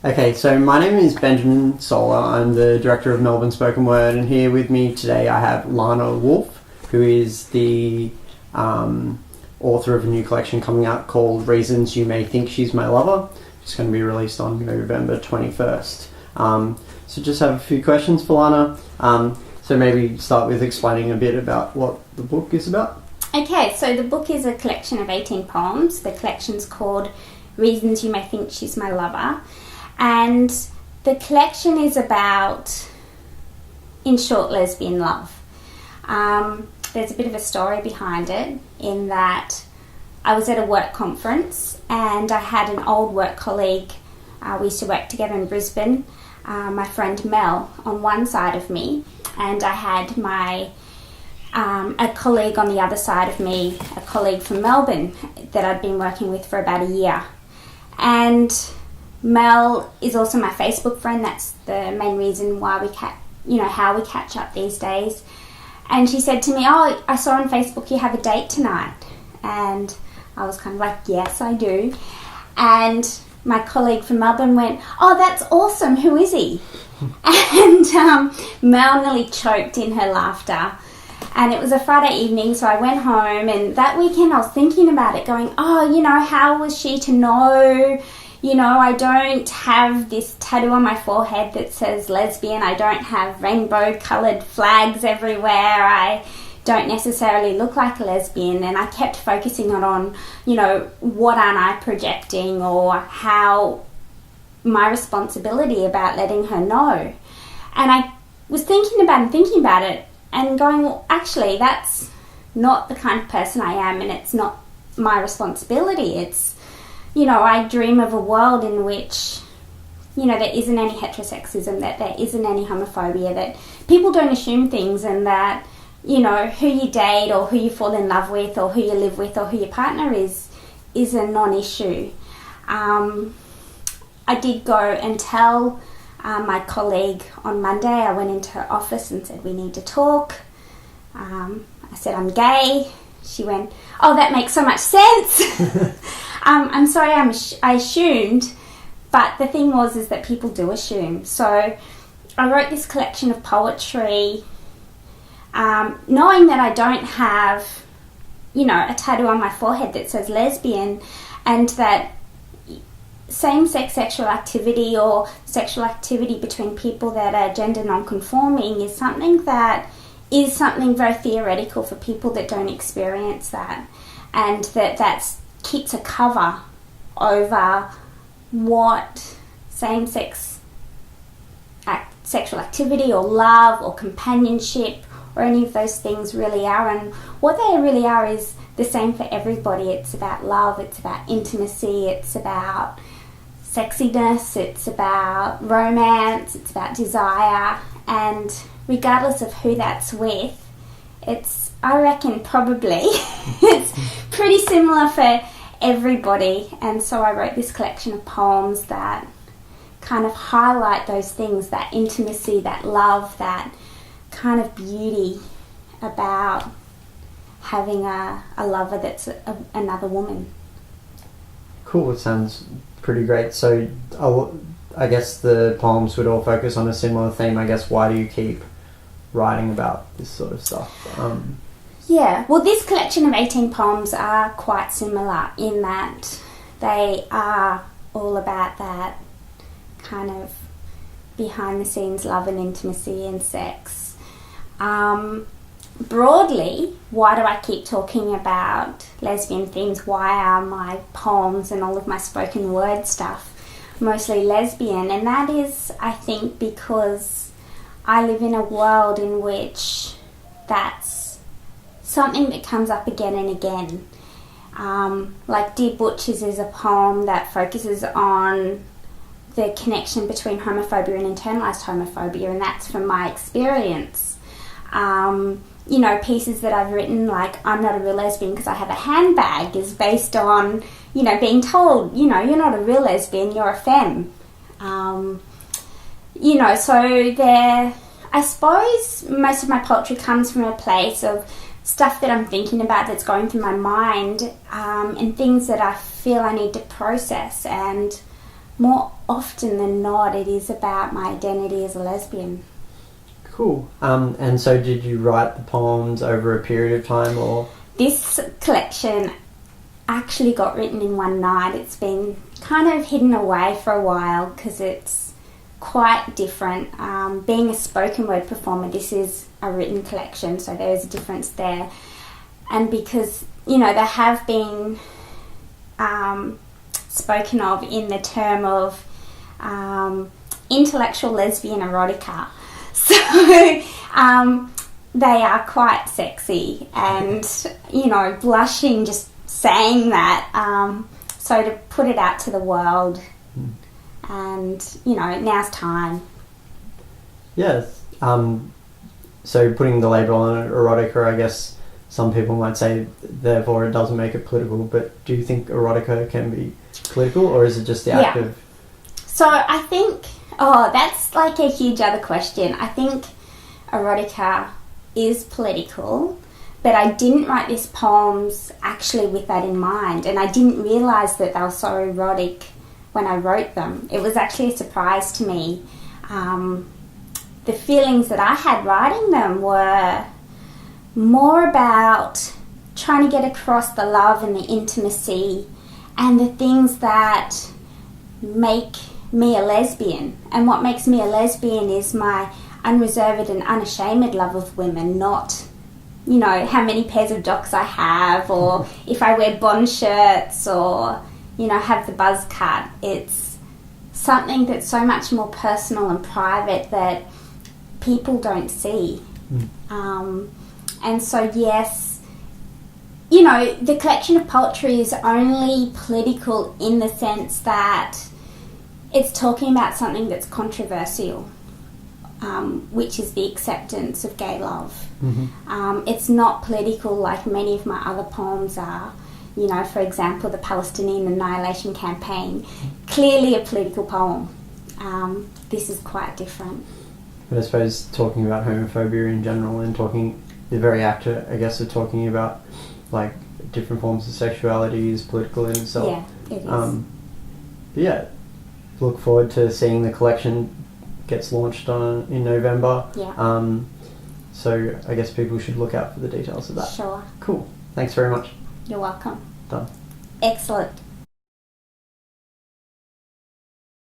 Okay, so my name is Benjamin Solah. I'm the director of Melbourne Spoken Word, and here with me today I have Lana Woolf, who is the author of a new collection coming out called Reasons You May Think She's My Lover. It's going to be released on November 21st. So just have a few questions for Lana. So maybe start with explaining a bit about what the book is about. Okay, so the book is a collection of 18 poems. The collection's called Reasons You May Think She's My Lover. And the collection is about, in short, lesbian love. There's a bit of a story behind it in that I was at a work conference and I had an old work colleague. We used to work together in Brisbane, my friend Mel on one side of me, and I had a colleague on the other side of me, a colleague from Melbourne that I'd been working with for about a year. And Mel is also my Facebook friend. That's the main reason why how we catch up these days. And she said to me, "Oh, I saw on Facebook you have a date tonight." And I was kind of like, "Yes, I do." And my colleague from Melbourne went, "Oh, that's awesome. Who is he?" And Mel nearly choked in her laughter. And it was a Friday evening, so I went home, and that weekend I was thinking about it, going, how was she to know? I don't have this tattoo on my forehead that says lesbian. I don't have rainbow-coloured flags everywhere. I don't necessarily look like a lesbian. And I kept focusing on, what aren't I projecting, or how my responsibility about letting her know. And I was thinking about it, and going, well, actually, that's not the kind of person I am, and it's not my responsibility. It's, I dream of a world in which, there isn't any heterosexism, that there isn't any homophobia, that people don't assume things, and that, who you date or who you fall in love with or who you live with or who your partner is a non-issue. I did go and tell my colleague on Monday. I went into her office and said, "We need to talk." I said, "I'm gay." She went, "Oh, that makes so much sense." I'm sorry, I assumed, but the thing is that people do assume. So I wrote this collection of poetry, knowing that I don't have, a tattoo on my forehead that says lesbian, and that same-sex sexual activity or sexual activity between people that are gender non-conforming is something very theoretical for people that don't experience that, and that keeps a cover over what same-sex sexual activity or love or companionship or any of those things really are. And what they really are is the same for everybody. It's about love, it's about intimacy, it's about sexiness, it's about romance, it's about desire, and regardless of who that's with, I reckon probably it's pretty similar for everybody. And so I wrote this collection of poems that kind of highlight those things, that intimacy, that love, that kind of beauty about having a lover that's another woman. Cool, it sounds pretty great. So I guess the poems would all focus on a similar theme. I guess, why do you keep writing about this sort of stuff? Yeah, well, this collection of 18 poems are quite similar in that they are all about that kind of behind-the-scenes love and intimacy and sex. Broadly, why do I keep talking about lesbian themes? Why are my poems and all of my spoken word stuff mostly lesbian? And that is, I think, because I live in a world in which that's something that comes up again and again. Like Dear Butchers is a poem that focuses on the connection between homophobia and internalised homophobia, and that's from my experience. Pieces that I've written, like I'm not a real lesbian because I have a handbag, is based on, being told, you're not a real lesbian, you're a femme. So there, I suppose most of my poetry comes from a place of stuff that I'm thinking about that's going through my mind, and things that I feel I need to process. And more often than not, it is about my identity as a lesbian. Cool. And so did you write the poems over a period of time, or...? This collection actually got written in one night. It's been kind of hidden away for a while because it's quite different. Being a spoken word performer, this is a written collection, so there is a difference there. And because, you know, they have been spoken of in the term of intellectual lesbian erotica. So they are quite sexy and, you know, blushing just saying that. So to put it out to the world and, you know, now's time. Yes. So putting the label on erotica, I guess some people might say therefore it doesn't make it political, but do you think erotica can be political, or is it just the act of... So I think, that's like a huge other question. I think erotica is political, but I didn't write these poems actually with that in mind, and I didn't realise that they were so erotic when I wrote them. It was actually a surprise to me. The feelings that I had writing them were more about trying to get across the love and the intimacy and the things that make me a lesbian. And what makes me a lesbian is my unreserved and unashamed love of women, not, you know, how many pairs of jocks I have, or if I wear Bond shirts, or, you know, have the buzz cut. It's something that's so much more personal and private that people don't see. And so, yes, you know, the collection of poetry is only political in the sense that it's talking about something that's controversial, which is the acceptance of gay love. It's not political like many of my other poems are. You know, for example, the Palestinian Annihilation Campaign, clearly a political poem. This is quite different. But I suppose talking about homophobia in general and talking... the very act, I guess, of talking about like different forms of sexuality is political in itself. Yeah, it is. But yeah, look forward to seeing the collection gets launched in November. Yeah. So I guess people should look out for the details of that. Sure. Cool. Thanks very much. You're welcome. Done. Excellent.